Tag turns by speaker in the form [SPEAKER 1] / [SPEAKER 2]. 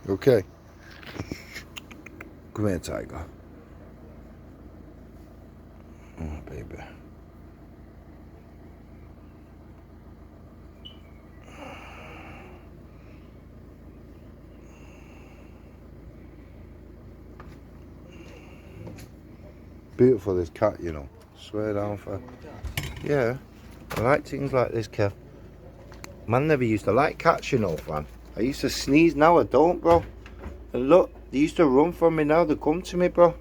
[SPEAKER 1] Okay. Come here, tiger. Oh, baby. Beautiful, this cat, you know. Swear down for. Yeah. I like things like this, Kev. Man never used to like cats, you know, fam. I used to sneeze, now I don't, bro. And look, they used to run from me, now they come to me, bro.